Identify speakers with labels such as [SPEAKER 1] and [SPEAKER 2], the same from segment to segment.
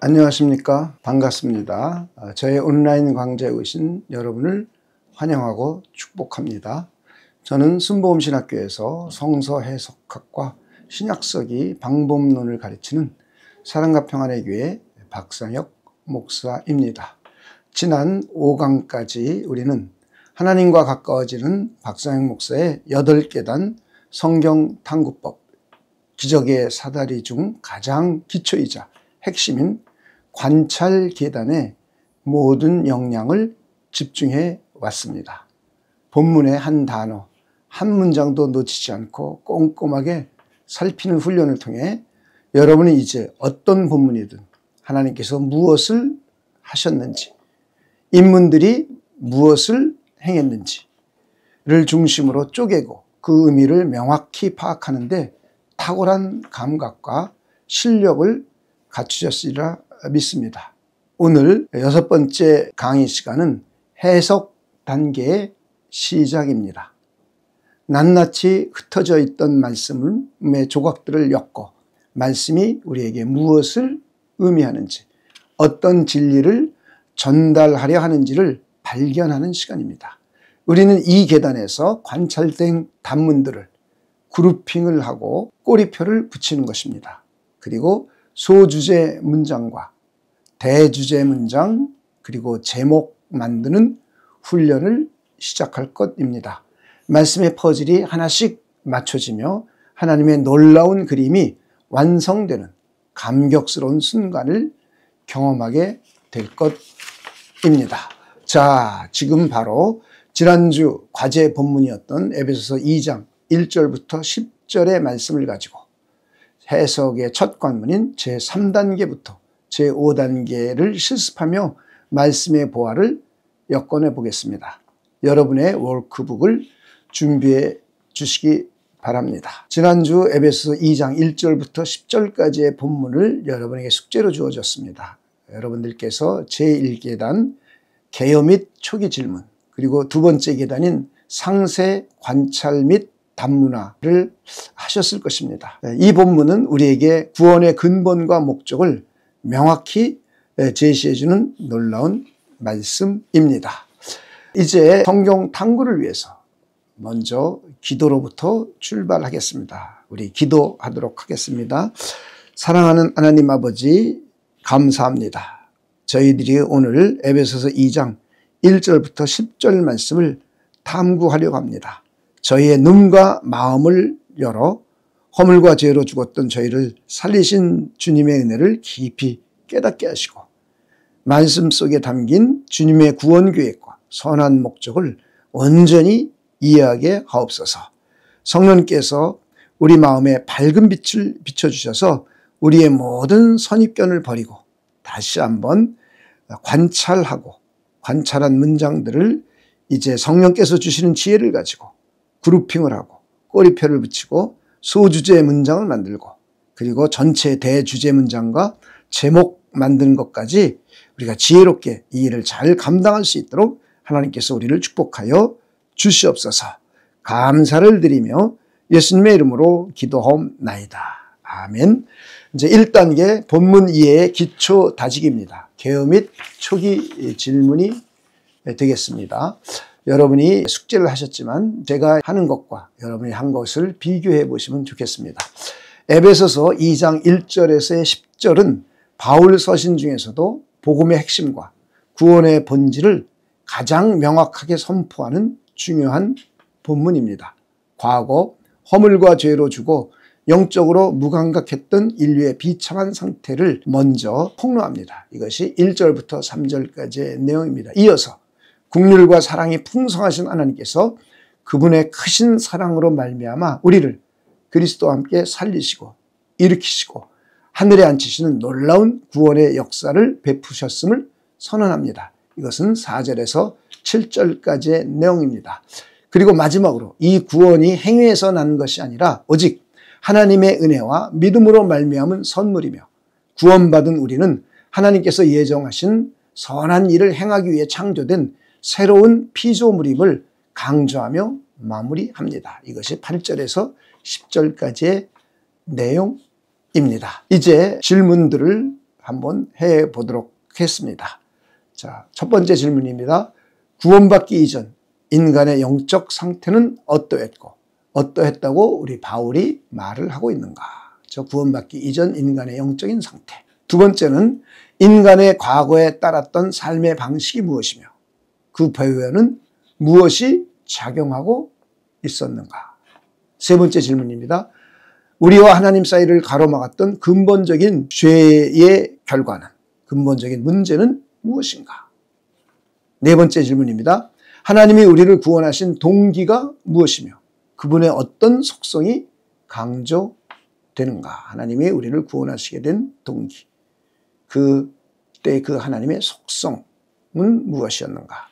[SPEAKER 1] 안녕하십니까. 반갑습니다. 저의 온라인 강좌에 오신 여러분을 환영하고 축복합니다. 저는 순복음신학교에서 성서 해석학과 신약서기 방법론을 가르치는 사랑과 평안의 교회 박상혁 목사입니다. 지난 5강까지 우리는 하나님과 가까워지는 박상혁 목사의 8계단 성경 탐구법, 기적의 사다리 중 가장 기초이자 핵심인 관찰 계단의 모든 역량을 집중해 왔습니다. 본문의 한 단어, 한 문장도 놓치지 않고 꼼꼼하게 살피는 훈련을 통해 여러분이 이제 어떤 본문이든 하나님께서 무엇을 하셨는지, 인문들이 무엇을 행했는지를 중심으로 쪼개고 그 의미를 명확히 파악하는 데 탁월한 감각과 실력을 갖추셨으리라 믿습니다. 오늘 6번째 강의 시간은 해석 단계의 시작입니다. 낱낱이 흩어져 있던 말씀의 조각들을 엮고 말씀이 우리에게 무엇을 의미하는지, 어떤 진리를 전달하려 하는지를 발견하는 시간입니다. 우리는 이 계단에서 관찰된 단문들을 그룹핑을 하고 꼬리표를 붙이는 것입니다. 그리고 소주제 문장과 대주제 문장, 그리고 제목 만드는 훈련을 시작할 것입니다. 말씀의 퍼즐이 하나씩 맞춰지며 하나님의 놀라운 그림이 완성되는 감격스러운 순간을 경험하게 될 것입니다. 자, 지금 바로 지난주 과제 본문이었던 에베소서 2장 1절부터 10절의 말씀을 가지고 해석의 첫 관문인 제3단계부터 제5단계를 실습하며 말씀의 보화를 엮어내 보겠습니다. 여러분의 워크북을 준비해 주시기 바랍니다. 지난주 에베소서 2장 1절부터 10절까지의 본문을 여러분에게 숙제로 주어졌습니다. 여러분들께서 제1계단 개요 및 초기 질문, 그리고 두 번째 계단인 상세 관찰 및 단문화를 하셨을 것입니다. 이 본문은 우리에게 구원의 근본과 목적을 명확히 제시해주는 놀라운 말씀입니다. 이제 성경 탐구를 위해서 먼저 기도로부터 출발하겠습니다. 우리 기도하도록 하겠습니다. 사랑하는 하나님 아버지, 감사합니다. 저희들이 오늘 에베소서 2장 1절부터 10절 말씀을 탐구하려고 합니다. 저희의 눈과 마음을 열어 허물과 죄로 죽었던 저희를 살리신 주님의 은혜를 깊이 깨닫게 하시고 말씀 속에 담긴 주님의 구원 계획과 선한 목적을 온전히 이해하게 하옵소서. 성령께서 우리 마음에 밝은 빛을 비춰주셔서 우리의 모든 선입견을 버리고 다시 한번 관찰한 문장들을 이제 성령께서 주시는 지혜를 가지고 그룹핑을 하고 꼬리표를 붙이고 소주제 문장을 만들고 그리고 전체 대주제 문장과 제목 만드는 것까지 우리가 지혜롭게 이 일을 잘 감당할 수 있도록 하나님께서 우리를 축복하여 주시옵소서. 감사를 드리며 예수님의 이름으로 기도하옵나이다. 아멘. 이제 1단계 본문 이해의 기초 다지기입니다. 개요 및 초기 질문이 되겠습니다. 여러분이 숙제를 하셨지만 제가 하는 것과 여러분이 한 것을 비교해 보시면 좋겠습니다. 에베소서 2장 1절에서 10절은 바울 서신 중에서도 복음의 핵심과 구원의 본질을 가장 명확하게 선포하는 중요한 본문입니다. 과거 허물과 죄로 죽어 영적으로 무감각했던 인류의 비참한 상태를 먼저 폭로합니다. 이것이 1절부터 3절까지의 내용입니다. 이어서 긍휼과 사랑이 풍성하신 하나님께서 그분의 크신 사랑으로 말미암아 우리를 그리스도와 함께 살리시고 일으키시고 하늘에 앉히시는 놀라운 구원의 역사를 베푸셨음을 선언합니다. 이것은 4절에서 7절까지의 내용입니다. 그리고 마지막으로 이 구원이 행위에서 난 것이 아니라 오직 하나님의 은혜와 믿음으로 말미암은 선물이며 구원받은 우리는 하나님께서 예정하신 선한 일을 행하기 위해 창조된 새로운 피조물임을 강조하며 마무리합니다. 이것이 8절에서 10절까지의 내용입니다. 이제 질문들을 한번 해 보도록 하겠습니다. 자, 첫 번째 질문입니다. 구원받기 이전 인간의 영적 상태는 어떠했다고 우리 바울이 말을 하고 있는가? 저 구원받기 이전 인간의 영적인 상태. 두 번째는 인간의 과거에 따랐던 삶의 방식이 무엇이며 그 배후에는 무엇이 작용하고 있었는가? 세 번째 질문입니다. 우리와 하나님 사이를 가로막았던 근본적인 죄의 결과는, 근본적인 문제는 무엇인가? 네 번째 질문입니다. 하나님이 우리를 구원하신 동기가 무엇이며 그분의 어떤 속성이 강조되는가? 하나님이 우리를 구원하시게 된 동기, 그때 그 하나님의 속성은 무엇이었는가?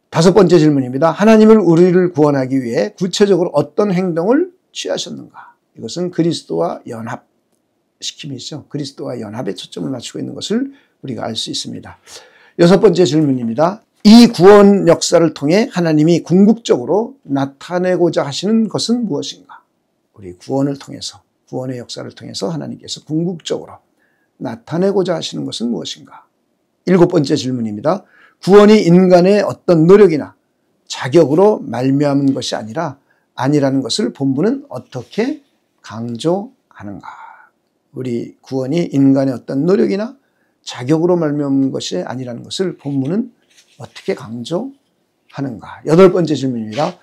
[SPEAKER 1] 다섯 번째 질문입니다. 하나님을 우리를 구원하기 위해 구체적으로 어떤 행동을 취하셨는가? 이것은 그리스도와 연합시킴이죠. 그리스도와 연합에 초점을 맞추고 있는 것을 우리가 알 수 있습니다. 여섯 번째 질문입니다. 이 구원 역사를 통해 하나님이 궁극적으로 나타내고자 하시는 것은 무엇인가? 우리 구원을 통해서, 구원의 역사를 통해서 하나님께서 궁극적으로 나타내고자 하시는 것은 무엇인가? 일곱 번째 질문입니다. 구원이 인간의 어떤 노력이나 자격으로 말미암은 것이 아니라는 것을 본문은 어떻게 강조하는가? 우리 구원이 인간의 어떤 노력이나 자격으로 말미암은 것이 아니라는 것을 본문은 어떻게 강조하는가? 여덟 번째 질문입니다.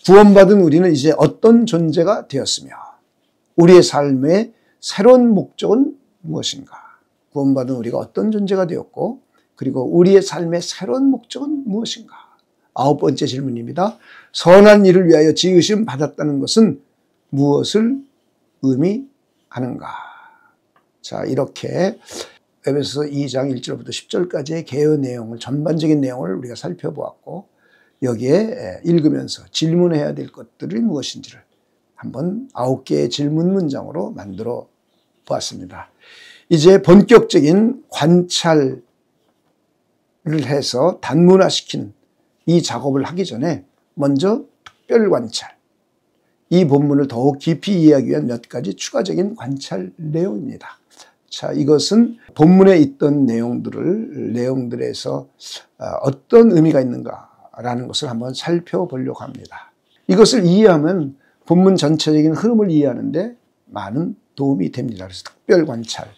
[SPEAKER 1] 구원받은 우리는 이제 어떤 존재가 되었으며 우리의 삶의 새로운 목적은 무엇인가? 구원받은 우리가 어떤 존재가 되었고 그리고 우리의 삶의 새로운 목적은 무엇인가? 아홉 번째 질문입니다. 선한 일을 위하여 지으심 받았다는 것은 무엇을 의미하는가? 자, 이렇게 에베소서 2장 1절부터 10절까지의 개요 내용을, 전반적인 내용을 우리가 살펴보았고 여기에 읽으면서 질문해야 될 것들이 무엇인지를 한번 9개의 질문 문장으로 만들어 보았습니다. 이제 본격적인 관찰을 해서 단문화시키는 이 작업을 하기 전에 먼저 특별 관찰, 이 본문을 더욱 깊이 이해하기 위한 몇 가지 추가적인 관찰 내용입니다. 자, 이것은 본문에 있던 내용들에서 어떤 의미가 있는가라는 것을 한번 살펴보려고 합니다. 이것을 이해하면 본문 전체적인 흐름을 이해하는데 많은 도움이 됩니다. 그래서 특별 관찰.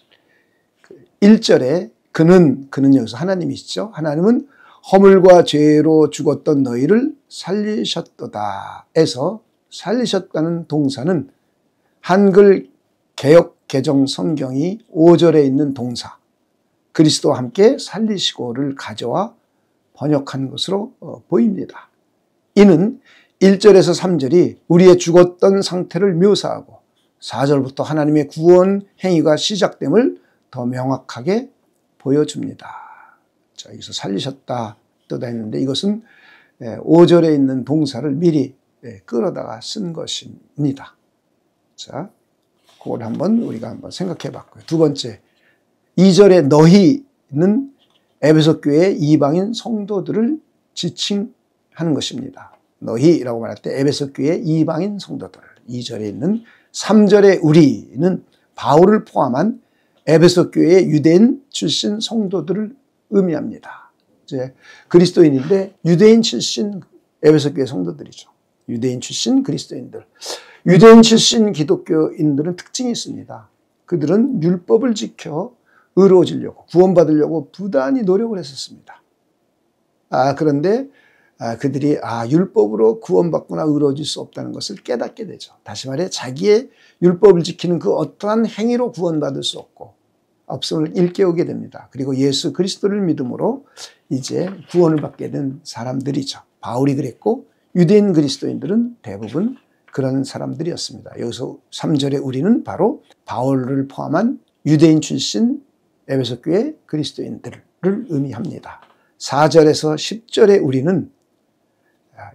[SPEAKER 1] 1절에 그는 여기서 하나님이시죠. 하나님은 허물과 죄로 죽었던 너희를 살리셨도다 에서 살리셨다는 동사는 한글 개역 개정 성경이 5절에 있는 동사 그리스도와 함께 살리시고를 가져와 번역한 것으로 보입니다. 이는 1절에서 3절이 우리의 죽었던 상태를 묘사하고 4절부터 하나님의 구원 행위가 시작됨을 더 명확하게 보여줍니다. 자, 여기서 살리셨다 뜨다 했는데 이것은 5절에 있는 동사를 미리 끌어다가 쓴 것입니다. 자, 그걸 우리가 한번 생각해 봤고요. 두 번째, 2절의 너희는 에베소 교회의 이방인 성도들을 지칭하는 것입니다. 너희라고 말할 때 에베소 교회의 이방인 성도들. 2절에 있는 3절의 우리는 바울을 포함한 에베소 교회의 유대인 출신 성도들을 의미합니다. 이제 그리스도인인데 유대인 출신 에베소 교회 성도들이죠. 유대인 출신 그리스도인들. 유대인 출신 기독교인들은 특징이 있습니다. 그들은 율법을 지켜 의로워지려고, 구원받으려고 부단히 노력을 했었습니다. 그런데 그들이 율법으로 구원받거나 의로워질 수 없다는 것을 깨닫게 되죠. 다시 말해 자기의 율법을 지키는 그 어떠한 행위로 구원받을 수 없음을 일깨우게 됩니다. 그리고 예수 그리스도를 믿음으로 이제 구원을 받게 된 사람들이죠. 바울이 그랬고 유대인 그리스도인들은 대부분 그런 사람들이었습니다. 여기서 3절에 우리는 바로 바울을 포함한 유대인 출신 에베소 교회 그리스도인들을 의미합니다. 4절에서 10절에 우리는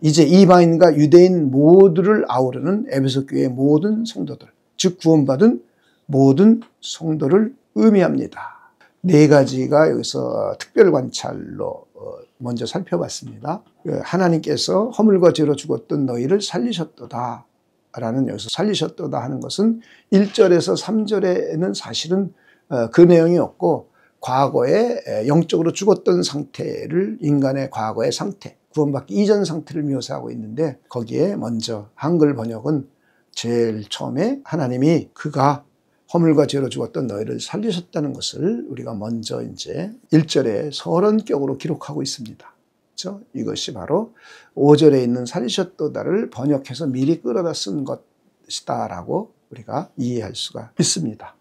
[SPEAKER 1] 이제 이방인과 유대인 모두를 아우르는 에베소 교회의 모든 성도들, 즉 구원받은 모든 성도를 의미합니다. 네 가지가 여기서 특별 관찰로 먼저 살펴봤습니다. 하나님께서 허물과 죄로 죽었던 너희를 살리셨도다. 라는 여기서 살리셨도다 하는 것은 1절에서 3절에는 사실은 그 내용이 없고 과거에 영적으로 죽었던 상태를 인간의 과거의 상태, 구원받기 이전 상태를 묘사하고 있는데 거기에 먼저 한글 번역은 제일 처음에 하나님이 그가 허물과 죄로 죽었던 너희를 살리셨다는 것을 우리가 먼저 이제 1절에 서론격으로 기록하고 있습니다. 그렇죠? 이것이 바로 5절에 있는 살리셨도다를 번역해서 미리 끌어다 쓴 것이다라고 우리가 이해할 수가 있습니다.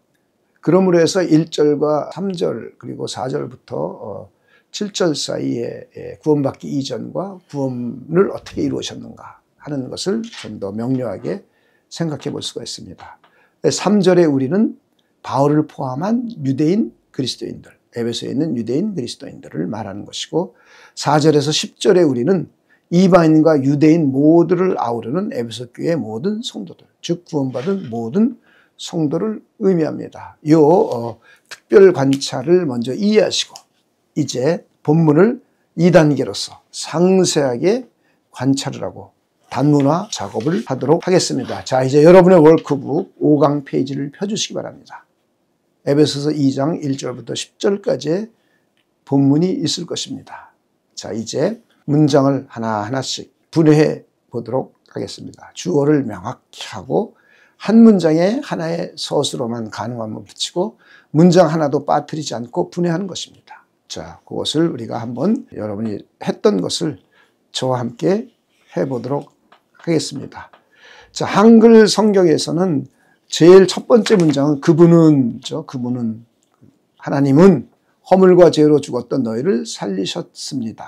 [SPEAKER 1] 그러므로 해서 1절과 3절 그리고 4절부터 7절 사이에 구원받기 이전과 구원을 어떻게 이루어졌는가 하는 것을 좀 더 명료하게 생각해 볼 수가 있습니다. 3절에 우리는 바울을 포함한 유대인 그리스도인들, 에베소에 있는 유대인 그리스도인들을 말하는 것이고 4절에서 10절에 우리는 이방인과 유대인 모두를 아우르는 에베소 교회의 모든 성도들, 즉 구원받은 모든 성도를 의미합니다. 이 특별 관찰을 먼저 이해하시고 이제 본문을 2단계로서 상세하게 관찰을 하고 단문화 작업을 하도록 하겠습니다. 자, 이제 여러분의 월크북 5강 페이지를 펴주시기 바랍니다. 에베소서 2장 1절부터 10절까지의 본문이 있을 것입니다. 자, 이제 문장을 하나하나씩 분해해 보도록 하겠습니다. 주어를 명확히 하고 한 문장에 하나의 서술어만 가능하면 붙이고 문장 하나도 빠뜨리지 않고 분해하는 것입니다. 자, 그것을 우리가 한번 여러분이 했던 것을 저와 함께 해보도록 하겠습니다. 자, 한글 성경에서는 제일 첫 번째 문장은 그분은 하나님은 허물과 죄로 죽었던 너희를 살리셨습니다.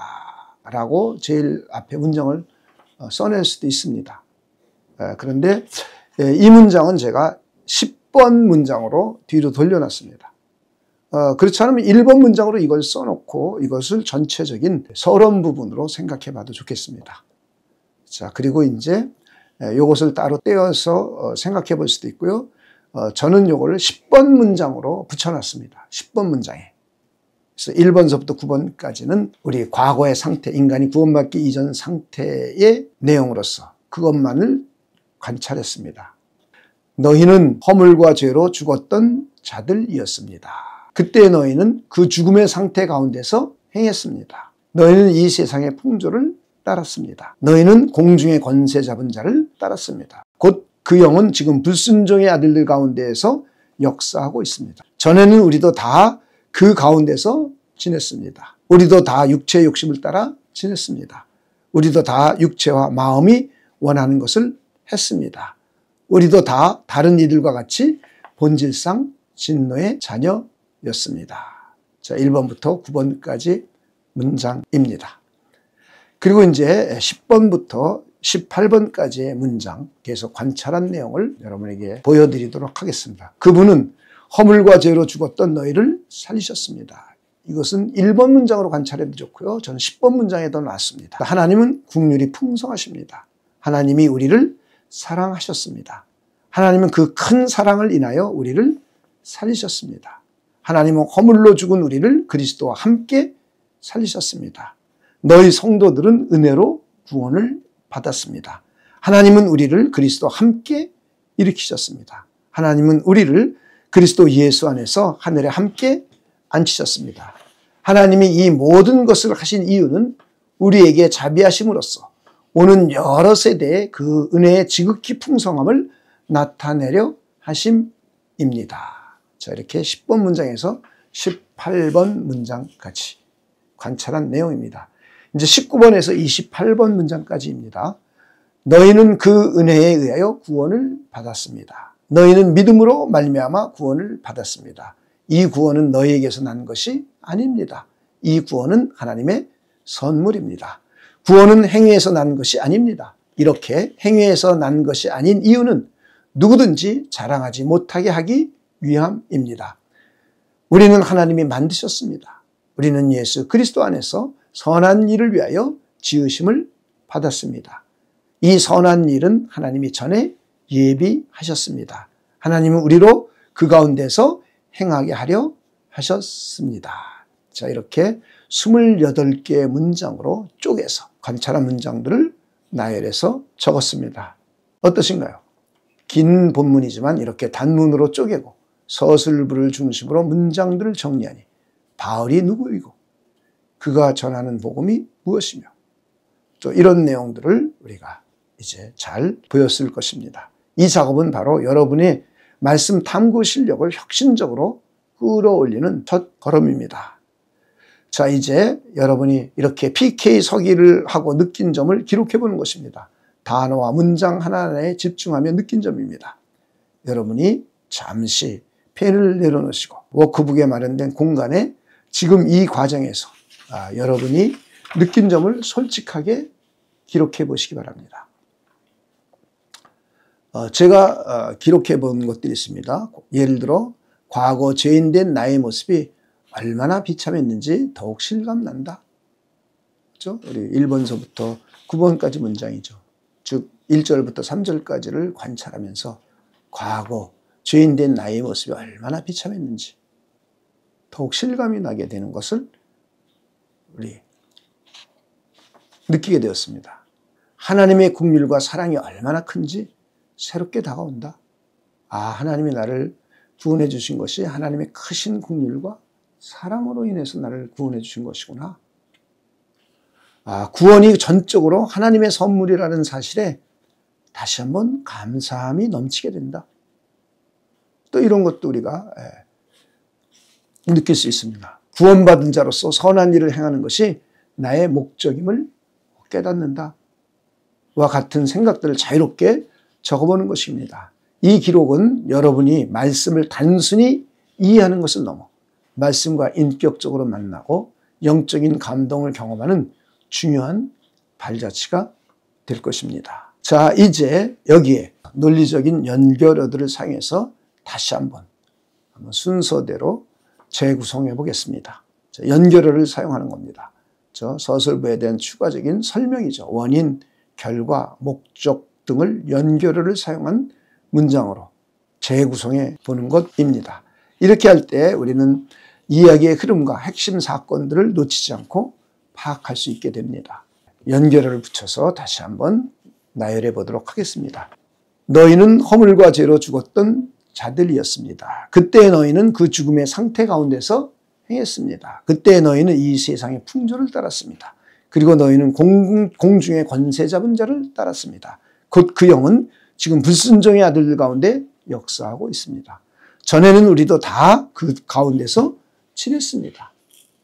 [SPEAKER 1] 라고 제일 앞에 문장을 써낼 수도 있습니다. 그런데 이 문장은 제가 10번 문장으로 뒤로 돌려놨습니다. 그렇지 않으면 1번 문장으로 이걸 써놓고 이것을 전체적인 서론 부분으로 생각해 봐도 좋겠습니다. 자, 그리고 이제 이것을 따로 떼어서 생각해 볼 수도 있고요. 저는 이걸 10번 문장으로 붙여놨습니다. 10번 문장에. 그래서 1번서부터 9번까지는 우리 과거의 상태, 인간이 구원받기 이전 상태의 내용으로서 그것만을 관찰했습니다. 너희는 허물과 죄로 죽었던 자들이었습니다. 그때 너희는 그 죽음의 상태 가운데서 행했습니다. 너희는 이 세상의 풍조를 따랐습니다. 너희는 공중의 권세 잡은 자를 따랐습니다. 곧 그 영은 지금 불순종의 아들들 가운데에서 역사하고 있습니다. 전에는 우리도 다 그 가운데서 지냈습니다. 우리도 다 육체의 욕심을 따라 지냈습니다. 우리도 다 육체와 마음이 원하는 것을 했습니다. 우리도 다 다른 이들과 같이 본질상 진노의 자녀였습니다. 자, 1번부터 9번까지 문장입니다. 그리고 이제 10번부터 18번까지의 문장 계속 관찰한 내용을 여러분에게 보여드리도록 하겠습니다. 그분은 허물과 죄로 죽었던 너희를 살리셨습니다. 이것은 1번 문장으로 관찰해도 좋고요. 저는 10번 문장에 더 낫습니다. 하나님은 긍휼이 풍성하십니다. 하나님이 우리를 사랑하셨습니다. 하나님은 그 큰 사랑을 인하여 우리를 살리셨습니다. 하나님은 허물로 죽은 우리를 그리스도와 함께 살리셨습니다. 너희 성도들은 은혜로 구원을 받았습니다. 하나님은 우리를 그리스도와 함께 일으키셨습니다. 하나님은 우리를 그리스도 예수 안에서 하늘에 함께 앉히셨습니다. 하나님이 이 모든 것을 하신 이유는 우리에게 자비하심으로써 오는 여러 세대의 그 은혜의 지극히 풍성함을 나타내려 하심입니다. 자, 이렇게 10번 문장에서 18번 문장까지 관찰한 내용입니다. 이제 19번에서 28번 문장까지입니다. 너희는 그 은혜에 의하여 구원을 받았습니다. 너희는 믿음으로 말미암아 구원을 받았습니다. 이 구원은 너희에게서 난 것이 아닙니다. 이 구원은 하나님의 선물입니다. 구원은 행위에서 난 것이 아닙니다. 이렇게 행위에서 난 것이 아닌 이유는 누구든지 자랑하지 못하게 하기 위함입니다. 우리는 하나님이 만드셨습니다. 우리는 예수 그리스도 안에서 선한 일을 위하여 지으심을 받았습니다. 이 선한 일은 하나님이 전에 예비하셨습니다. 하나님은 우리로 그 가운데서 행하게 하려 하셨습니다. 자, 이렇게 28개의 문장으로 쪼개서 관찰한 문장들을 나열해서 적었습니다. 어떠신가요? 긴 본문이지만 이렇게 단문으로 쪼개고 서술부를 중심으로 문장들을 정리하니 바울이 누구이고 그가 전하는 복음이 무엇이며 또 이런 내용들을 우리가 이제 잘 보였을 것입니다. 이 작업은 바로 여러분의 말씀 탐구 실력을 혁신적으로 끌어올리는 첫 걸음입니다. 자, 이제 여러분이 이렇게 PK 서기를 하고 느낀 점을 기록해 보는 것입니다. 단어와 문장 하나하나에 집중하며 느낀 점입니다. 여러분이 잠시 펜을 내려놓으시고 워크북에 마련된 공간에 지금 이 과정에서 여러분이 느낀 점을 솔직하게 기록해 보시기 바랍니다. 제가 기록해 본 것들이 있습니다. 예를 들어 과거 죄인된 나의 모습이 얼마나 비참했는지 더욱 실감난다. 그렇죠? 우리 1번서부터 9번까지 문장이죠. 즉 1절부터 3절까지를 관찰하면서 과거 죄인된 나의 모습이 얼마나 비참했는지 더욱 실감이 나게 되는 것을 우리 느끼게 되었습니다. 하나님의 긍휼과 사랑이 얼마나 큰지 새롭게 다가온다. 하나님이 나를 구원해 주신 것이 하나님의 크신 긍휼과 사랑으로 인해서 나를 구원해 주신 것이구나. 구원이 전적으로 하나님의 선물이라는 사실에 다시 한번 감사함이 넘치게 된다. 또 이런 것도 우리가 느낄 수 있습니다. 구원받은 자로서 선한 일을 행하는 것이 나의 목적임을 깨닫는다. 와 같은 생각들을 자유롭게 적어보는 것입니다. 이 기록은 여러분이 말씀을 단순히 이해하는 것을 넘어 말씀과 인격적으로 만나고 영적인 감동을 경험하는 중요한 발자취가 될 것입니다. 자, 이제 여기에 논리적인 연결어들을 사용해서 다시 한번 순서대로 재구성해 보겠습니다. 연결어를 사용하는 겁니다. 서술부에 대한 추가적인 설명이죠. 원인, 결과, 목적 등을 연결어를 사용한 문장으로 재구성해 보는 것입니다. 이렇게 할 때 우리는 이야기의 흐름과 핵심 사건들을 놓치지 않고 파악할 수 있게 됩니다. 연결어를 붙여서 다시 한번 나열해 보도록 하겠습니다. 너희는 허물과 죄로 죽었던 자들이었습니다. 그때 너희는 그 죽음의 상태 가운데서 행했습니다. 그때 너희는 이 세상의 풍조를 따랐습니다. 그리고 너희는 공중의 권세 잡은 자를 따랐습니다. 곧 그 영은 지금 불순종의 아들들 가운데 역사하고 있습니다. 전에는 우리도 다 그 가운데서 지냈습니다.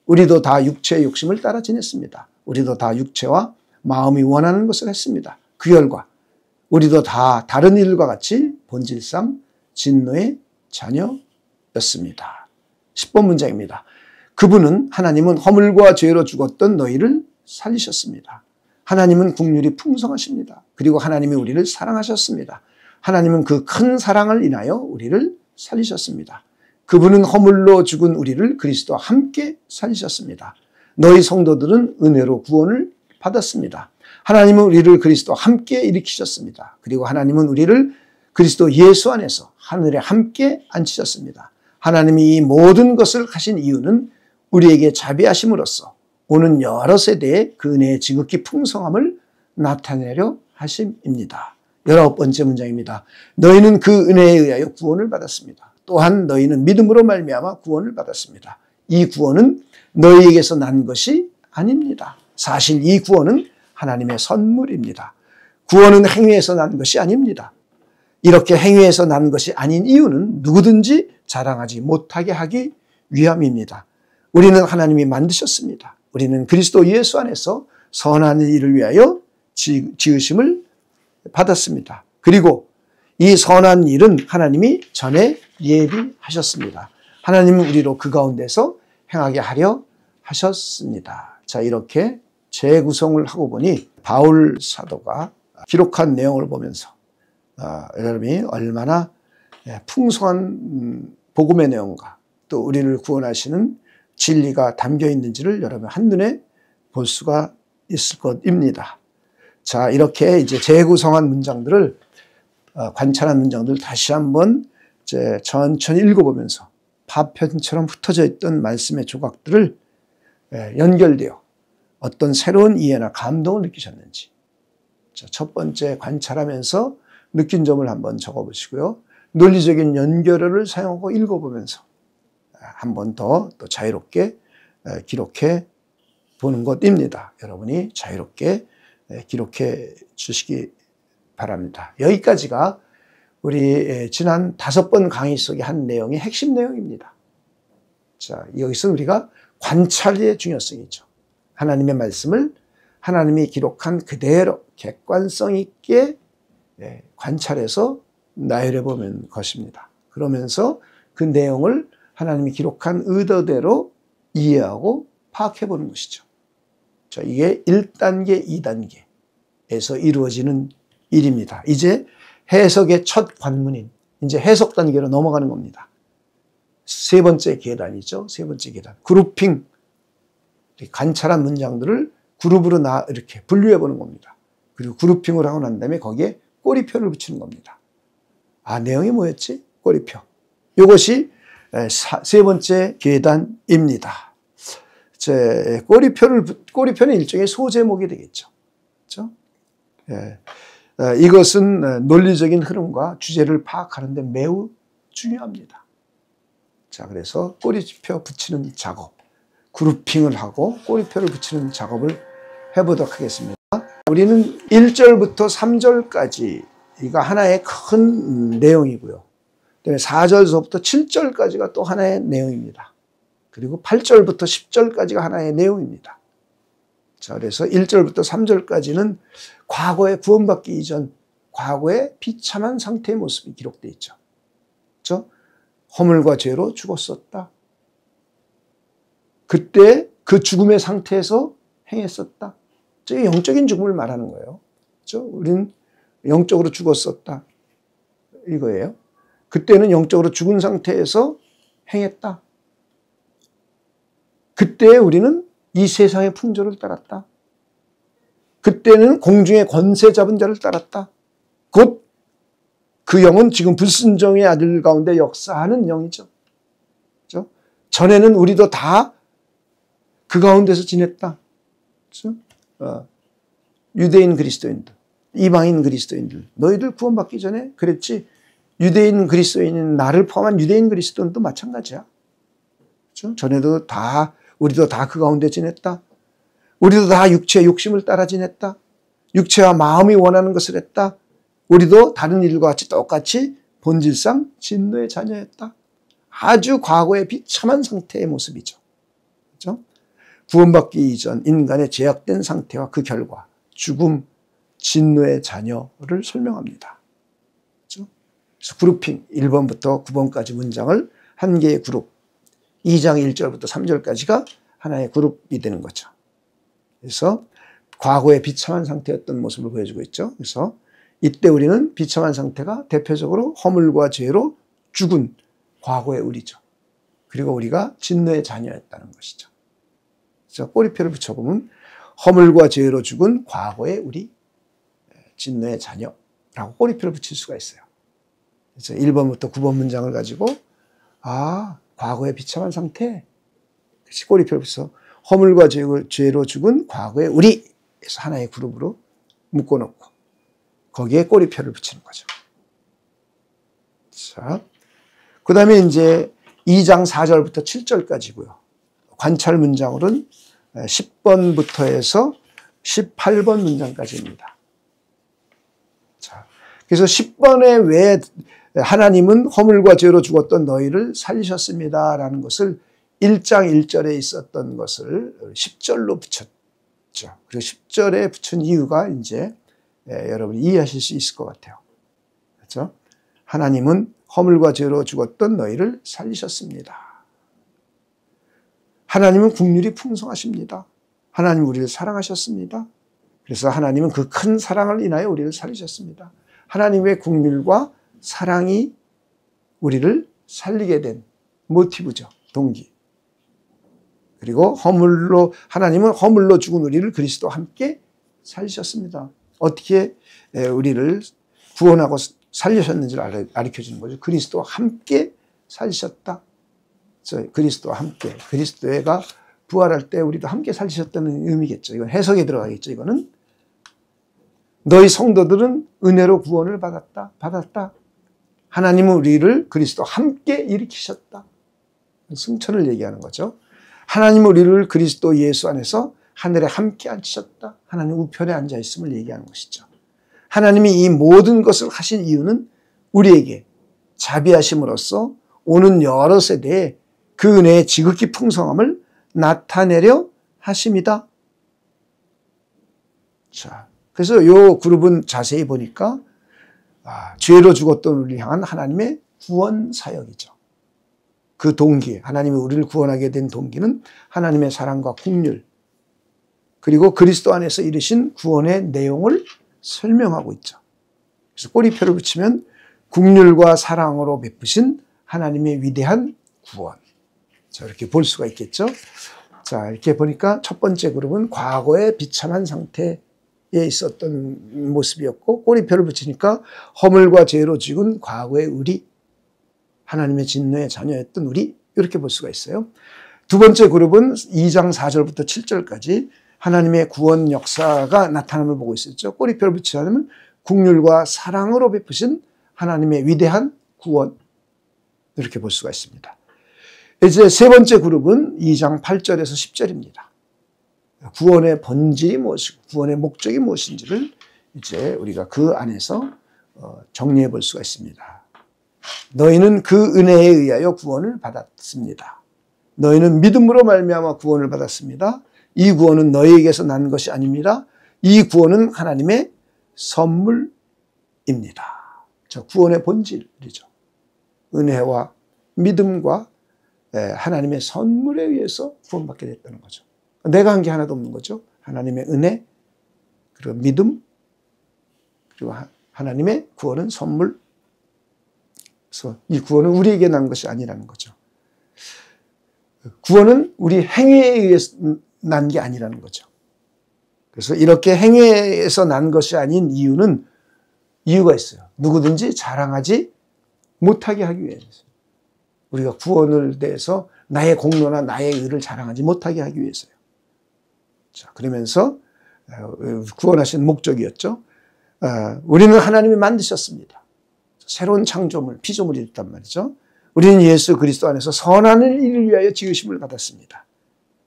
[SPEAKER 1] 우리도 다 육체의 욕심을 따라 지냈습니다. 우리도 다 육체와 마음이 원하는 것을 했습니다. 그 결과 우리도 다 다른 일과 같이 본질상 진노의 자녀였습니다. 10번 문장입니다. 그분은 하나님은 허물과 죄로 죽었던 너희를 살리셨습니다. 하나님은 긍휼이 풍성하십니다. 그리고 하나님이 우리를 사랑하셨습니다. 하나님은 그 큰 사랑을 인하여 우리를 살리셨습니다. 그분은 허물로 죽은 우리를 그리스도와 함께 살리셨습니다. 너희 성도들은 은혜로 구원을 받았습니다. 하나님은 우리를 그리스도와 함께 일으키셨습니다. 그리고 하나님은 우리를 그리스도 예수 안에서 하늘에 함께 앉히셨습니다. 하나님이 이 모든 것을 하신 이유는 우리에게 자비하심으로써 오는 여러 세대의 그 은혜의 지극히 풍성함을 나타내려 하심입니다. 19번째 문장입니다. 너희는 그 은혜에 의하여 구원을 받았습니다. 또한 너희는 믿음으로 말미암아 구원을 받았습니다. 이 구원은 너희에게서 난 것이 아닙니다. 사실 이 구원은 하나님의 선물입니다. 구원은 행위에서 난 것이 아닙니다. 이렇게 행위에서 난 것이 아닌 이유는 누구든지 자랑하지 못하게 하기 위함입니다. 우리는 하나님이 만드셨습니다. 우리는 그리스도 예수 안에서 선한 일을 위하여 지으심을 받았습니다. 그리고 이 선한 일은 하나님이 전에 예비하셨습니다. 하나님은 우리로 그 가운데서 행하게 하려 하셨습니다. 자, 이렇게 재구성을 하고 보니 바울 사도가 기록한 내용을 보면서 여러분이 얼마나 풍성한 복음의 내용과 또 우리를 구원하시는 진리가 담겨 있는지를 여러분 한눈에 볼 수가 있을 것입니다. 자, 이렇게 이제 재구성한 문장들을 관찰한 문장들을 다시 한번 이제 천천히 읽어보면서 파편처럼 흩어져 있던 말씀의 조각들을 연결되어 어떤 새로운 이해나 감동을 느끼셨는지 첫 번째 관찰하면서 느낀 점을 한번 적어보시고요. 논리적인 연결어를 사용하고 읽어보면서 한 번 더 또 자유롭게 기록해 보는 것입니다. 여러분이 자유롭게 기록해 주시기 바랍니다. 여기까지가 우리 지난 5번 강의 속의 한 내용의 핵심 내용입니다. 자, 여기서 우리가 관찰의 중요성이 있죠. 하나님의 말씀을 하나님이 기록한 그대로 객관성 있게 관찰해서 나열해 보는 것입니다. 그러면서 그 내용을 하나님이 기록한 의도대로 이해하고 파악해 보는 것이죠. 자, 이게 1단계, 2단계에서 이루어지는 일입니다. 이제 해석의 첫 관문인 이제 해석 단계로 넘어가는 겁니다. 세 번째 계단이죠. 세 번째 계단. 그룹핑. 관찰한 문장들을 그룹으로 이렇게 분류해 보는 겁니다. 그리고 그룹핑을 하고 난 다음에 거기에 꼬리표를 붙이는 겁니다. 아, 내용이 뭐였지? 꼬리표. 이것이 세 번째 계단입니다. 꼬리표는 일종의 소제목이 되겠죠. 그렇죠? 이것은 논리적인 흐름과 주제를 파악하는 데 매우 중요합니다. 자, 그래서 꼬리표 붙이는 작업, 그룹핑을 하고 꼬리표를 붙이는 작업을 해보도록 하겠습니다. 우리는 1절부터 3절까지가 하나의 큰 내용이고요. 그다음에 4절서부터 7절까지가 또 하나의 내용입니다. 그리고 8절부터 10절까지가 하나의 내용입니다. 자, 그래서 1절부터 3절까지는 과거에 구원받기 이전, 과거의 비참한 상태의 모습이 기록되어 있죠. 그렇죠? 허물과 죄로 죽었었다. 그때 그 죽음의 상태에서 행했었다. 저 영적인 죽음을 말하는 거예요. 그렇죠? 우린 영적으로 죽었었다. 이거예요. 그때는 영적으로 죽은 상태에서 행했다. 그때 우리는 이 세상의 풍조를 따랐다. 그때는 공중의 권세 잡은 자를 따랐다. 곧 그 영은 지금 불순종의 아들 가운데 역사하는 영이죠. 그렇죠? 전에는 우리도 다 그 가운데서 지냈다. 그렇죠? 유대인 그리스도인들, 이방인 그리스도인들, 너희들 구원받기 전에 그랬지. 유대인 그리스도인인 나를 포함한 유대인 그리스도인도 마찬가지야. 그렇죠? 전에도 우리도 다 그 가운데 지냈다. 우리도 다 육체의 욕심을 따라 지냈다. 육체와 마음이 원하는 것을 했다. 우리도 다른 일과 같이 똑같이 본질상 진노의 자녀였다. 아주 과거의 비참한 상태의 모습이죠. 그렇죠? 구원받기 이전 인간의 제약된 상태와 그 결과 죽음, 진노의 자녀를 설명합니다. 그렇죠? 그래서 그룹핑 1번부터 9번까지 문장을 한 개의 그룹, 2장 1절부터 3절까지가 하나의 그룹이 되는 거죠. 그래서 과거의 비참한 상태였던 모습을 보여주고 있죠. 그래서 이때 우리는 비참한 상태가 대표적으로 허물과 죄로 죽은 과거의 우리죠. 그리고 우리가 진노의 자녀였다는 것이죠. 그래서 꼬리표를 붙여보면 허물과 죄로 죽은 과거의 우리, 진노의 자녀라고 꼬리표를 붙일 수가 있어요. 그래서 1번부터 9번 문장을 가지고 과거의 비참한 상태, 꼬리표를 붙여서 허물과 죄로 죽은 과거의 우리에서 하나의 그룹으로 묶어놓고 거기에 꼬리표를 붙이는 거죠. 자, 그 다음에 이제 2장 4절부터 7절까지고요. 관찰 문장으로는 10번부터 해서 18번 문장까지입니다. 자, 그래서 10번에 왜 하나님은 허물과 죄로 죽었던 너희를 살리셨습니다라는 것을 1장 1절에 있었던 것을 10절로 붙였죠. 그리고 10절에 붙인 이유가 이제 여러분이 이해하실 수 있을 것 같아요. 그렇죠? 하나님은 허물과 죄로 죽었던 너희를 살리셨습니다. 하나님은 긍휼이 풍성하십니다. 하나님 우리를 사랑하셨습니다. 그래서 하나님은 그 큰 사랑을 인하여 우리를 살리셨습니다. 하나님의 긍휼과 사랑이 우리를 살리게 된 모티브죠. 동기. 그리고 하나님은 허물로 죽은 우리를 그리스도와 함께 살리셨습니다. 어떻게 우리를 구원하고 살리셨는지를 가르쳐주는 거죠. 그리스도와 함께 살리셨다. 그리스도와 함께. 그리스도가 부활할 때 우리도 함께 살리셨다는 의미겠죠. 이건 해석에 들어가겠죠. 이거는. 너희 성도들은 은혜로 구원을 받았다. 하나님은 우리를 그리스도 함께 일으키셨다. 승천을 얘기하는 거죠. 하나님은 우리를 그리스도 예수 안에서 하늘에 함께 앉히셨다. 하나님 우편에 앉아 있음을 얘기하는 것이죠. 하나님이 이 모든 것을 하신 이유는 우리에게 자비하심으로써 오는 여러 세대에 그 은혜의 지극히 풍성함을 나타내려 하심이다. 자, 그래서 이 그룹은 자세히 보니까 죄로 죽었던 우리를 향한 하나님의 구원 사역이죠. 그 동기, 하나님이 우리를 구원하게 된 동기는 하나님의 사랑과 긍휼, 그리고 그리스도 안에서 이루신 구원의 내용을 설명하고 있죠. 그래서 꼬리표를 붙이면 긍휼과 사랑으로 베푸신 하나님의 위대한 구원. 자, 이렇게 볼 수가 있겠죠. 자, 이렇게 보니까 첫 번째 그룹은 과거의 비참한 상태에 있었던 모습이었고, 꼬리표를 붙이니까 허물과 죄로 죽은 과거의 우리, 하나님의 진노의 자녀였던 우리, 이렇게 볼 수가 있어요. 두 번째 그룹은 2장 4절부터 7절까지 하나님의 구원 역사가 나타남을 보고 있었죠. 꼬리표를 붙이자면 긍휼과 사랑으로 베푸신 하나님의 위대한 구원, 이렇게 볼 수가 있습니다. 이제 세 번째 그룹은 2장 8절에서 10절입니다. 구원의 본질이 무엇이고 구원의 목적이 무엇인지를 이제 우리가 그 안에서 정리해 볼 수가 있습니다. 너희는 그 은혜에 의하여 구원을 받았습니다. 너희는 믿음으로 말미암아 구원을 받았습니다. 이 구원은 너희에게서 난 것이 아닙니다. 이 구원은 하나님의 선물입니다. 자, 구원의 본질이죠. 은혜와 믿음과 하나님의 선물에 의해서 구원받게 됐다는 거죠. 내가 한 게 하나도 없는 거죠. 하나님의 은혜, 그리고 믿음, 그리고 하나님의 구원은 선물. 그래서 이 구원은 우리에게 난 것이 아니라는 거죠. 구원은 우리 행위에 의해서 난 게 아니라는 거죠. 그래서 이렇게 행위에서 난 것이 아닌 이유가 있어요. 누구든지 자랑하지 못하게 하기 위해서. 우리가 구원을 대해서 나의 공로나 나의 의를 자랑하지 못하게 하기 위해서요. 자, 그러면서 구원하신 목적이었죠. 우리는 하나님이 만드셨습니다. 새로운 창조물, 피조물이 있단 말이죠. 우리는 예수 그리스도 안에서 선한 일을 위하여 지으심을 받았습니다.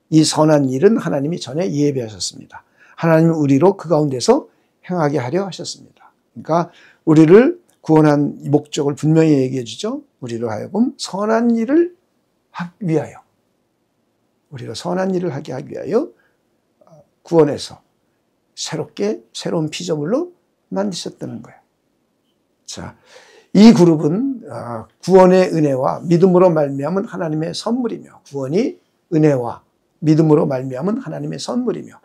[SPEAKER 1] 이 선한 일은 하나님이 전에 예배하셨습니다. 하나님은 우리로 그 가운데서 행하게 하려 하셨습니다. 그러니까 우리를 구원한 목적을 분명히 얘기해 주죠. 우리로 하여금 선한 일을 하기 위하여, 우리가 선한 일을 하게 하기 위하여 구원해서 새로운 피조물로 만드셨다는 거예요. 자, 이 그룹은 구원의 은혜와 믿음으로 말미암은 하나님의 선물이며, 구원이 은혜와 믿음으로 말미암은 하나님의 선물이며,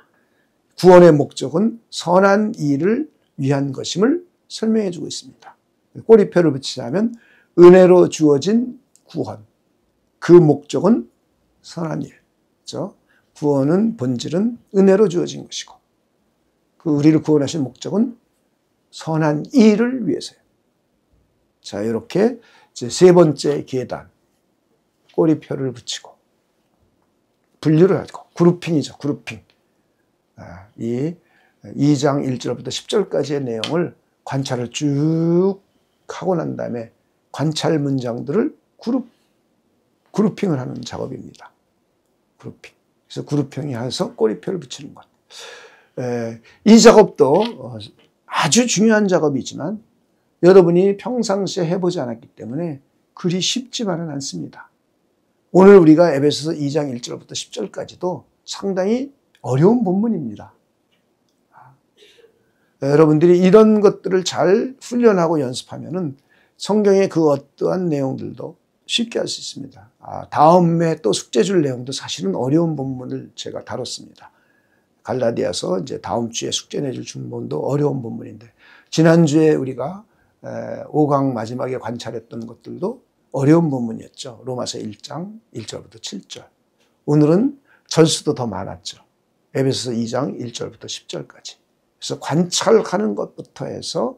[SPEAKER 1] 구원의 목적은 선한 일을 위한 것임을 설명해 주고 있습니다. 꼬리표를 붙이자면 은혜로 주어진 구원, 그 목적은 선한 일. 그렇죠? 구원은 본질은 은혜로 주어진 것이고, 그 우리를 구원하신 목적은 선한 일을 위해서요. 자, 이렇게 이제 세 번째 계단, 꼬리표를 붙이고 분류를 하고, 그룹핑이죠. 그룹핑. 이 2장 1절부터 10절까지의 내용을 관찰을 쭉 하고 난 다음에 관찰 문장들을 그룹핑을 하는 작업입니다. 그룹핑. 그래서 그룹핑이 해서 꼬리표를 붙이는 것. 이 작업도 아주 중요한 작업이지만 여러분이 평상시에 해보지 않았기 때문에 그리 쉽지만은 않습니다. 오늘 우리가 에베소서 2장 1절부터 10절까지도 상당히 어려운 본문입니다. 여러분들이 이런 것들을 잘 훈련하고 연습하면은 성경의 그 어떠한 내용들도 쉽게 할 수 있습니다. 다음에 또 숙제 줄 내용도 사실은 어려운 본문을 제가 다뤘습니다. 갈라디아서 이제 다음 주에 숙제 내줄 본문도 어려운 본문인데, 지난주에 우리가 5강 마지막에 관찰했던 것들도 어려운 본문이었죠. 로마서 1장 1절부터 7절. 오늘은 절수도 더 많았죠. 에베소서 2장 1절부터 10절까지. 그래서 관찰하는 것부터 해서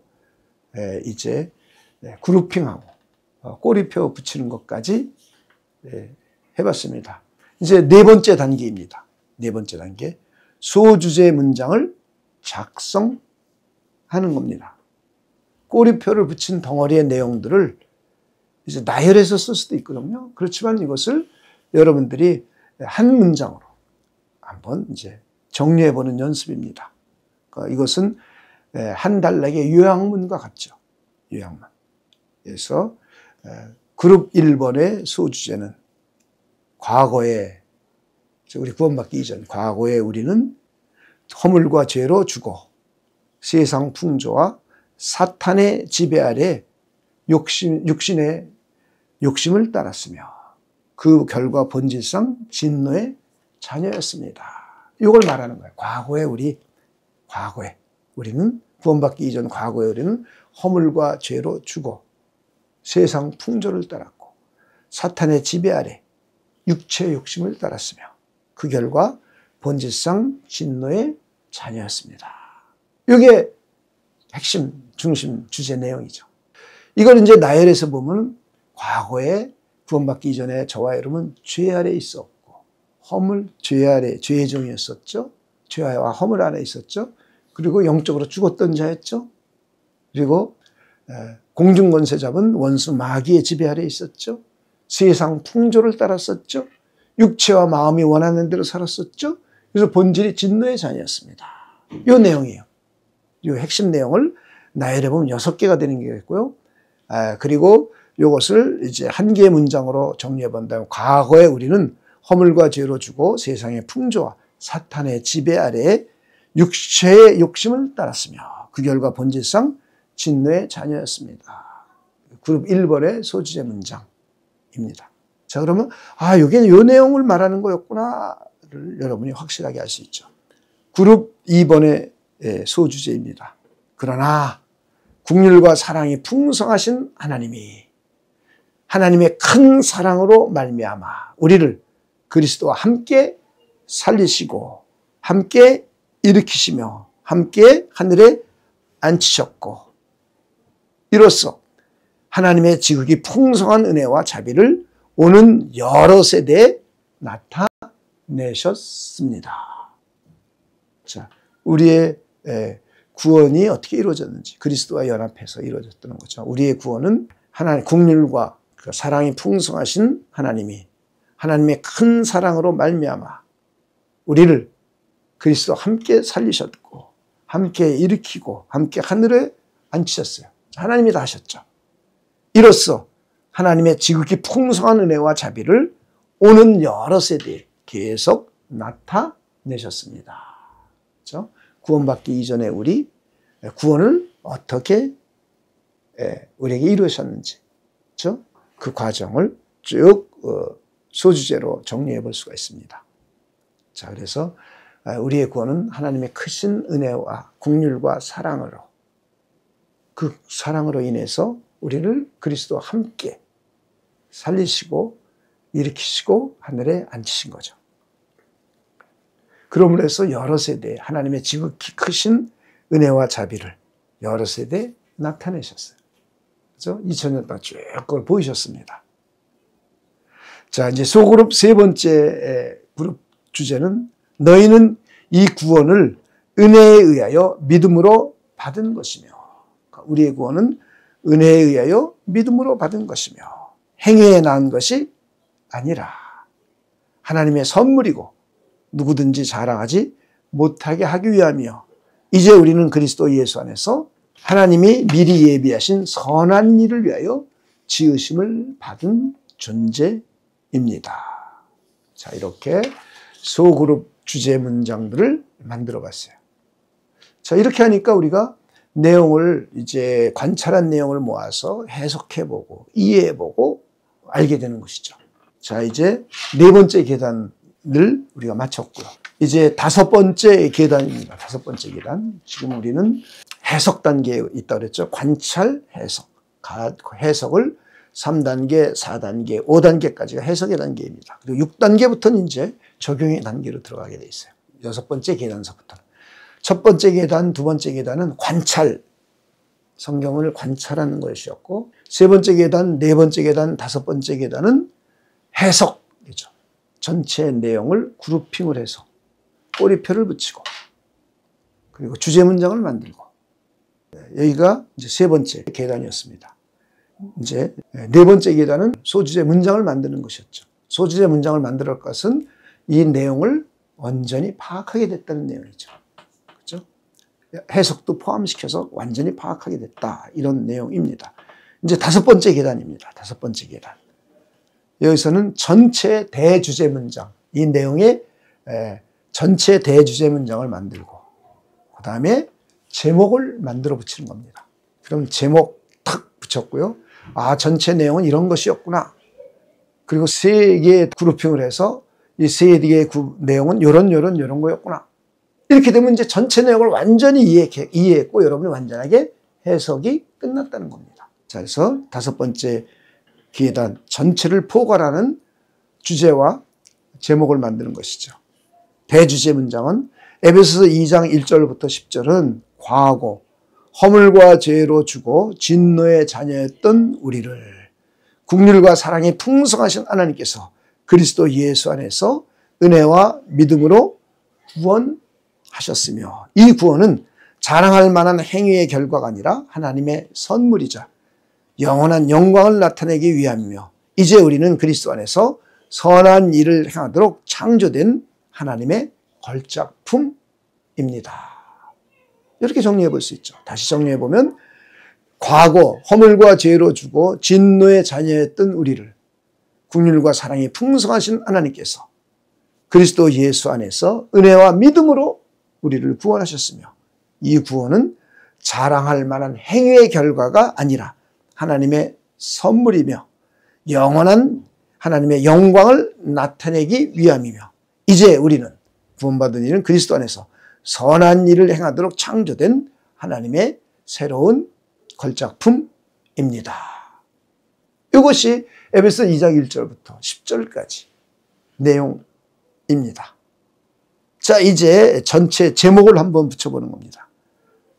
[SPEAKER 1] 이제 그룹핑하고 꼬리표 붙이는 것까지 해봤습니다. 이제 네 번째 단계입니다. 네 번째 단계. 소주제 문장을 작성하는 하는 겁니다. 꼬리표를 붙인 덩어리의 내용들을 이제 나열해서 쓸 수도 있거든요. 그렇지만 이것을 여러분들이 한 문장으로 한번 이제 정리해보는 연습입니다. 그러니까 이것은 한 단락의 요약문과 같죠. 요약문. 그래서 그룹 1번의 소주제는 과거에, 우리 구원받기 이전, 과거에 우리는 허물과 죄로 죽어 세상 풍조와 사탄의 지배 아래 육신의 욕심을 따랐으며 그 결과 본질상 진노의 자녀였습니다. 이걸 말하는 거예요. 과거에 우리는 구원받기 이전 과거에 우리는 허물과 죄로 죽어 세상 풍조를 따랐고 사탄의 지배 아래 육체의 욕심을 따랐으며 그 결과 본질상 진노의 자녀였습니다. 이게 핵심, 중심, 주제 내용이죠. 이걸 이제 나열해서 보면 과거에 구원받기 이전에 저와 여러분은 죄 아래 있었고 허물, 죄 아래, 죄의 종이었었죠. 죄와 허물 안에 있었죠. 그리고 영적으로 죽었던 자였죠. 그리고 공중권세 잡은 원수 마귀의 지배 아래 있었죠. 세상 풍조를 따랐었죠. 육체와 마음이 원하는 대로 살았었죠. 그래서 본질이 진노의 자녀였습니다. 이 내용이에요. 이 핵심 내용을 나열해 보면 6개가 되는 게 있고요. 그리고 이것을 이제 한 개의 문장으로 정리해 본다면 과거에 우리는 허물과 죄로 죽어 세상의 풍조와 사탄의 지배 아래에 육체의 욕심을 따랐으며 그 결과 본질상 진노의 자녀였습니다. 그룹 1번의 소주제 문장입니다. 자, 그러면 여기는 이 내용을 말하는 거였구나를 여러분이 확실하게 알 수 있죠. 그룹 2번의 소주제입니다. 그러나 긍휼과 사랑이 풍성하신 하나님이 하나님의 큰 사랑으로 말미암아 우리를 그리스도와 함께 살리시고 함께 일으키시며 함께 하늘에 앉히셨고 이로써 하나님의 지극히 풍성한 은혜와 자비를 오는 여러 세대에 나타내셨습니다. 자, 우리의 구원이 어떻게 이루어졌는지 그리스도와 연합해서 이루어졌다는 거죠. 우리의 구원은 하나님 긍휼과 그 사랑이 풍성하신 하나님이 하나님의 큰 사랑으로 말미암아 우리를 그리스도와 함께 살리셨고 함께 일으키고 함께 하늘에 앉히셨어요. 하나님이 다 하셨죠. 이로써 하나님의 지극히 풍성한 은혜와 자비를 오는 여러 세대에 계속 나타내셨습니다. 그렇죠? 구원받기 이전에 우리 구원을 어떻게 우리에게 이루셨는지, 그렇죠? 그 과정을 쭉 소주제로 정리해 볼 수가 있습니다. 자, 그래서 우리의 구원은 하나님의 크신 은혜와 긍휼과 사랑으로 그 사랑으로 인해서 우리를 그리스도와 함께 살리시고 일으키시고 하늘에 앉히신 거죠. 그러므로 해서 여러 세대에 하나님의 지극히 크신 은혜와 자비를 여러 세대에 나타내셨어요. 그렇죠? 2000년 동안 쭉 그걸 보이셨습니다. 자, 이제 소그룹 세 번째 그룹 주제는 너희는 이 구원을 은혜에 의하여 믿음으로 받은 것이며 우리의 구원은 은혜에 의하여 믿음으로 받은 것이며 행위에 난 것이 아니라 하나님의 선물이고 누구든지 자랑하지 못하게 하기 위함이요 이제 우리는 그리스도 예수 안에서 하나님이 미리 예비하신 선한 일을 위하여 지으심을 받은 존재입니다. 자, 이렇게 소그룹 주제 문장들을 만들어 봤어요. 자, 이렇게 하니까 우리가 내용을 이제 관찰한 내용을 모아서 해석해보고 이해해보고 알게 되는 것이죠. 자, 이제 네 번째 계단을 우리가 마쳤고요. 이제 다섯 번째 계단입니다. 다섯 번째 계단. 지금 우리는 해석 단계에 있다고 그랬죠. 관찰, 해석. 해석을 3단계, 4단계, 5단계까지가 해석의 단계입니다. 그리고 6단계부터는 이제 적용의 단계로 들어가게 돼 있어요. 여섯 번째 계단서부터는. 첫 번째 계단, 두 번째 계단은 관찰, 성경을 관찰하는 것이었고, 세 번째 계단, 네 번째 계단, 다섯 번째 계단은 해석이죠. 전체 내용을 그룹핑을 해서 꼬리표를 붙이고, 그리고 주제 문장을 만들고, 여기가 이제 세 번째 계단이었습니다. 이제 네 번째 계단은 소주제 문장을 만드는 것이었죠. 소주제 문장을 만들 것은 이 내용을 완전히 파악하게 됐다는 내용이죠. 그렇죠? 해석도 포함시켜서 완전히 파악하게 됐다. 이런 내용입니다. 이제 다섯 번째 계단입니다. 다섯 번째 계단. 여기서는 전체 대주제 문장, 이 내용의 전체 대주제 문장을 만들고 그 다음에 제목을 만들어 붙이는 겁니다. 그럼 제목 탁 붙였고요. 아, 전체 내용은 이런 것이었구나. 그리고 세 개의 그룹핑을 해서 이 세 개의 내용은 이런 거였구나. 이렇게 되면 이제 전체 내용을 완전히 이해했고 여러분이 완전하게 해석이 끝났다는 겁니다. 자, 그래서 다섯 번째 계단 전체를 포괄하는 주제와 제목을 만드는 것이죠. 대주제 문장은 에베소서 2장 1절부터 10절은 과거 허물과 죄로 죽어 진노의 자녀였던 우리를 긍휼과 사랑이 풍성하신 하나님께서 그리스도 예수 안에서 은혜와 믿음으로 구원하셨으며 이 구원은 자랑할 만한 행위의 결과가 아니라 하나님의 선물이자 영원한 영광을 나타내기 위함이며 이제 우리는 그리스도 안에서 선한 일을 행하도록 창조된 하나님의 걸작품입니다. 이렇게 정리해 볼 수 있죠. 다시 정리해 보면 과거 허물과 죄로 죽어 진노의 자녀였던 우리를 긍휼과 사랑이 풍성하신 하나님께서 그리스도 예수 안에서 은혜와 믿음으로 우리를 구원하셨으며 이 구원은 자랑할 만한 행위의 결과가 아니라 하나님의 선물이며 영원한 하나님의 영광을 나타내기 위함이며 이제 우리는 구원받은 이는 그리스도 안에서 선한 일을 행하도록 창조된 하나님의 새로운 걸작품입니다. 이것이 에베소 2장 1절부터 10절까지 내용입니다. 자, 이제 전체 제목을 한번 붙여보는 겁니다.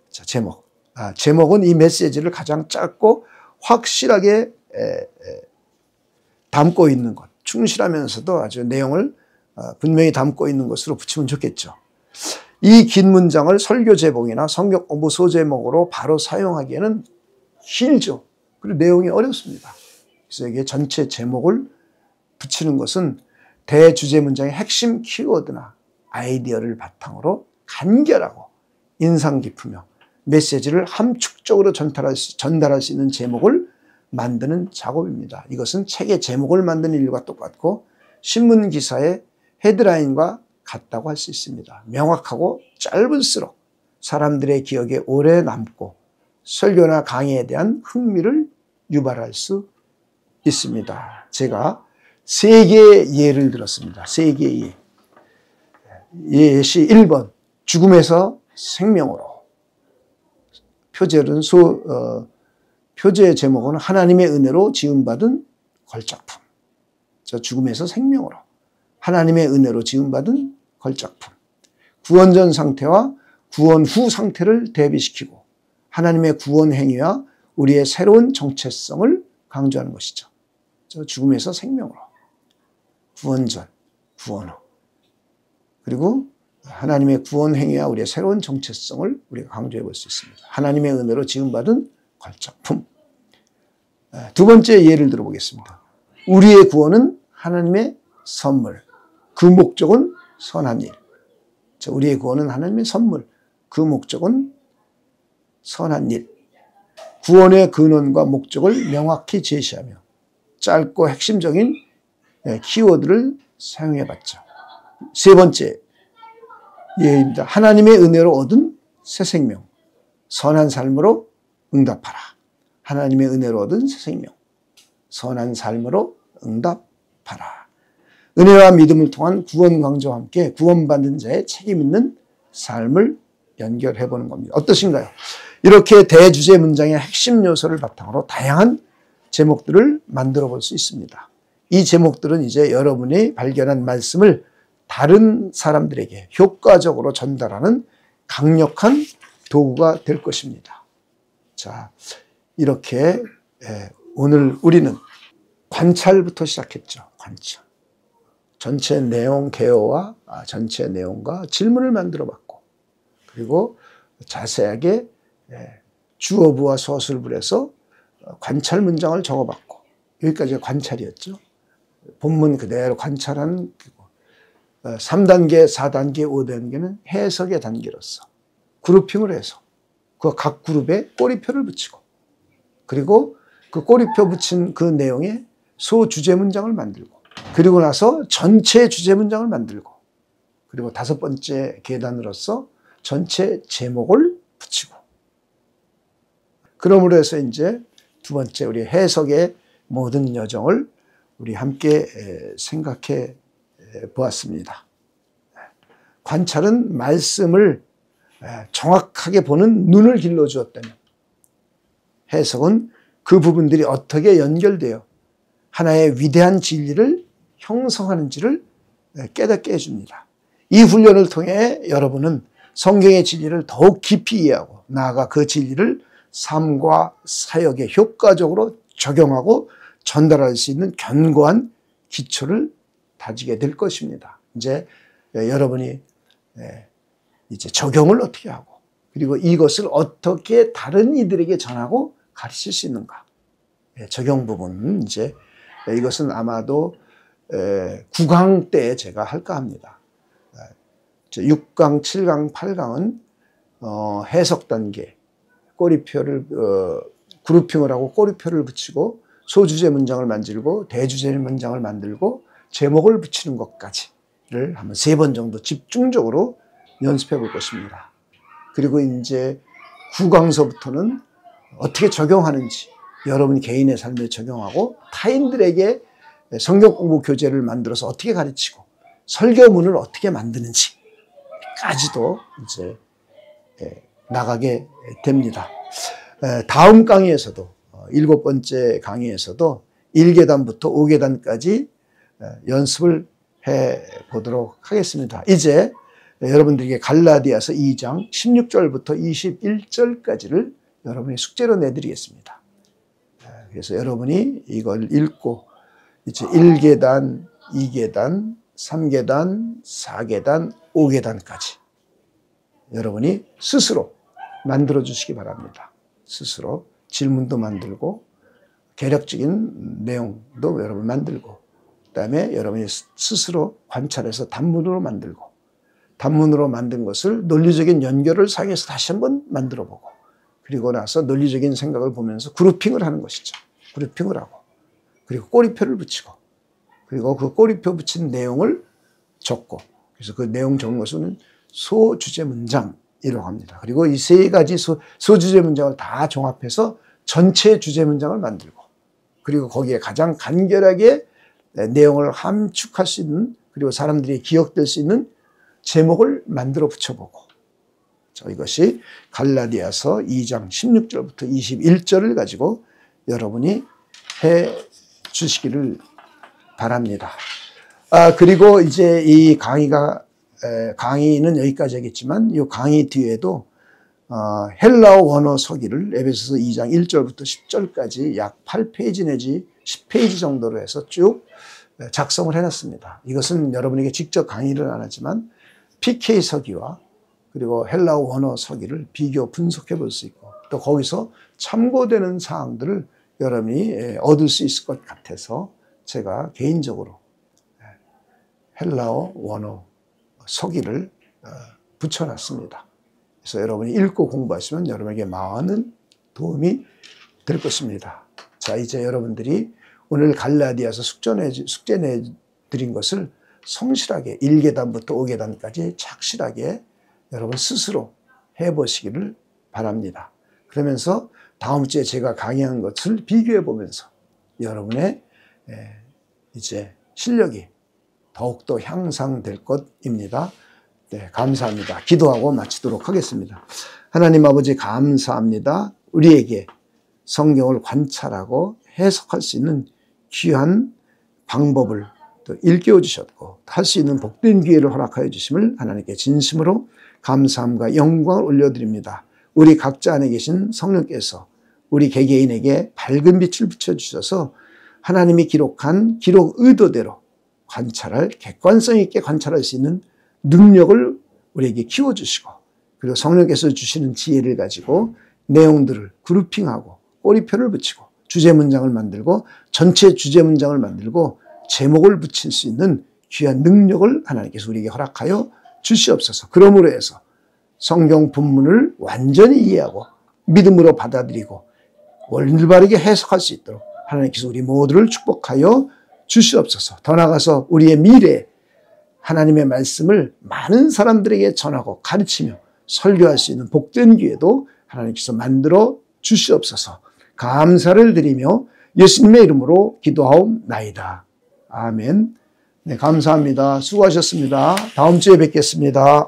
[SPEAKER 1] 자, 제목. 제목은 이 메시지를 가장 짧고 확실하게 담고 있는 것, 충실하면서도 아주 내용을 분명히 담고 있는 것으로 붙이면 좋겠죠. 이 긴 문장을 설교 제목이나 성경 공부 소제목으로 바로 사용하기에는 길죠. 그리고 내용이 어렵습니다. 그래서 여기에 전체 제목을 붙이는 것은 대주제 문장의 핵심 키워드나 아이디어를 바탕으로 간결하고 인상 깊으며 메시지를 함축적으로 전달할 수 있는 제목을 만드는 작업입니다. 이것은 책의 제목을 만드는 일과 똑같고 신문 기사의 헤드라인과 같다고 할 수 있습니다. 명확하고 짧을수록 사람들의 기억에 오래 남고 설교나 강의에 대한 흥미를 유발할 수 있습니다. 제가 세 개의 예를 들었습니다. 세 개의 예. 예시 1번 죽음에서 생명으로. 표제의 제목은 하나님의 은혜로 지음받은 걸작품. 죽음에서 생명으로. 하나님의 은혜로 지음받은 걸작품. 구원 전 상태와 구원 후 상태를 대비시키고 하나님의 구원 행위와 우리의 새로운 정체성을 강조하는 것이죠. 죽음에서 생명으로. 구원 전, 구원 후. 그리고 하나님의 구원 행위와 우리의 새로운 정체성을 우리가 강조해 볼 수 있습니다. 하나님의 은혜로 지음받은 걸작품. 두 번째 예를 들어보겠습니다. 우리의 구원은 하나님의 선물. 그 목적은 선한 일. 우리의 구원은 하나님의 선물. 그 목적은 선한 일. 구원의 근원과 목적을 명확히 제시하며 짧고 핵심적인 키워드를 사용해 봤죠. 세 번째 예입니다. 하나님의 은혜로 얻은 새 생명. 선한 삶으로 응답하라. 하나님의 은혜로 얻은 새 생명. 선한 삶으로 응답하라. 은혜와 믿음을 통한 구원 강조와 함께 구원받는 자의 책임 있는 삶을 연결해 보는 겁니다. 어떠신가요? 이렇게 대주제 문장의 핵심 요소를 바탕으로 다양한 제목들을 만들어 볼 수 있습니다. 이 제목들은 이제 여러분이 발견한 말씀을 다른 사람들에게 효과적으로 전달하는 강력한 도구가 될 것입니다. 자, 이렇게 오늘 우리는 관찰부터 시작했죠. 관찰. 전체 내용 개요와 전체 내용과 질문을 만들어 봤고 그리고 자세하게 주어부와 서술부에서 관찰 문장을 적어봤고, 여기까지가 관찰이었죠. 본문 그대로 관찰하는 3단계, 4단계, 5단계는 해석의 단계로서 그룹핑을 해서 그 각 그룹에 꼬리표를 붙이고, 그리고 그 꼬리표 붙인 그 내용에 소주제 문장을 만들고, 그리고 나서 전체 주제 문장을 만들고, 그리고 5번째 계단으로서 전체 제목을 붙이고, 그러므로 해서 이제 2번째 우리 해석의 모든 여정을 우리 함께 생각해 보았습니다. 관찰은 말씀을 정확하게 보는 눈을 길러주었다면, 해석은 그 부분들이 어떻게 연결되어 하나의 위대한 진리를 형성하는지를 깨닫게 해줍니다. 이 훈련을 통해 여러분은 성경의 진리를 더욱 깊이 이해하고, 나아가 그 진리를 삶과 사역에 효과적으로 적용하고 전달할 수 있는 견고한 기초를 다지게 될 것입니다. 이제 여러분이 이제 적용을 어떻게 하고, 그리고 이것을 어떻게 다른 이들에게 전하고 가르칠 수 있는가. 적용 부분은 이제 이것은 아마도 9강 때 제가 할까 합니다. 6강, 7강, 8강은 해석 단계, 꼬리표를 그룹핑을 하고 꼬리표를 붙이고 소주제 문장을 만들고 대주제 문장을 만들고 제목을 붙이는 것까지를 한번 3번 정도 집중적으로 연습해 볼 것입니다. 그리고 이제 9강서부터는 어떻게 적용하는지, 여러분 개인의 삶에 적용하고 타인들에게 성경 공부 교재를 만들어서 어떻게 가르치고 설교문을 어떻게 만드는지까지도 이제 나가게 됩니다. 다음 강의에서도 7번째 강의에서도 1계단부터 5계단까지 연습을 해 보도록 하겠습니다. 이제 여러분들에게 갈라디아서 2장 16절부터 21절까지를 여러분이 숙제로 내드리겠습니다. 그래서 여러분이 이걸 읽고 이제 1계단, 2계단, 3계단, 4계단, 5계단까지 여러분이 스스로 만들어 주시기 바랍니다. 스스로 질문도 만들고 개략적인 내용도 여러분 만들고, 그다음에 여러분이 스스로 관찰해서 단문으로 만들고, 단문으로 만든 것을 논리적인 연결을 사용해서 다시 한번 만들어 보고, 그리고 나서 논리적인 생각을 보면서 그룹핑을 하는 것이죠. 그룹핑을 하고, 그리고 꼬리표를 붙이고, 그리고 그 꼬리표 붙인 내용을 적고, 그래서 그 내용 적은 것은 소주제 문장이라고 합니다. 그리고 이 3가지 소주제 문장을 다 종합해서 전체 주제 문장을 만들고, 그리고 거기에 가장 간결하게 내용을 함축할 수 있는, 그리고 사람들이 기억될 수 있는 제목을 만들어 붙여보고, 이것이 갈라디아서 2장 16절부터 21절을 가지고 여러분이 해 주시기를 바랍니다. 그리고 이제 이 강의는 여기까지 하겠지만, 이 강의 뒤에도 헬라어 원어 서기를 에베소서 2장 1절부터 10절까지 약 8페이지 내지 10페이지 정도로 해서 쭉 작성을 해놨습니다. 이것은 여러분에게 직접 강의를 안 하지만 PK 서기와 그리고 헬라어 원어 서기를 비교 분석해 볼 수 있고, 또 거기서 참고되는 사항들을 여러분이 얻을 수 있을 것 같아서 제가 개인적으로 헬라어 원어 서기를 붙여놨습니다. 그래서 여러분이 읽고 공부하시면 여러분에게 많은 도움이 될 것입니다. 자, 이제 여러분들이 오늘 갈라디아서 숙제 내드린 것을 성실하게 1계단부터 5계단까지 착실하게 여러분 스스로 해보시기를 바랍니다. 그러면서 다음 주에 제가 강의한 것을 비교해 보면서 여러분의 이제 실력이 더욱더 향상될 것입니다. 네, 감사합니다. 기도하고 마치도록 하겠습니다. 하나님 아버지 감사합니다. 우리에게 성경을 관찰하고 해석할 수 있는 귀한 방법을 또 일깨워 주셨고, 할 수 있는 복된 기회를 허락하여 주심을 하나님께 진심으로 감사함과 영광을 올려드립니다. 우리 각자 안에 계신 성령께서 우리 개개인에게 밝은 빛을 비춰주셔서 하나님이 기록한 기록 의도대로 관찰할, 객관성 있게 관찰할 수 있는 능력을 우리에게 키워주시고, 그리고 성령께서 주시는 지혜를 가지고 내용들을 그룹핑하고 꼬리표를 붙이고 주제 문장을 만들고 전체 주제 문장을 만들고 제목을 붙일 수 있는 귀한 능력을 하나님께서 우리에게 허락하여 주시옵소서. 그러므로 해서 성경 본문을 완전히 이해하고 믿음으로 받아들이고 올바르게 해석할 수 있도록 하나님께서 우리 모두를 축복하여 주시옵소서. 더 나아가서 우리의 미래에 하나님의 말씀을 많은 사람들에게 전하고 가르치며 설교할 수 있는 복된 기회도 하나님께서 만들어 주시옵소서. 감사를 드리며 예수님의 이름으로 기도하옵나이다. 아멘. 네, 감사합니다. 수고하셨습니다. 다음 주에 뵙겠습니다.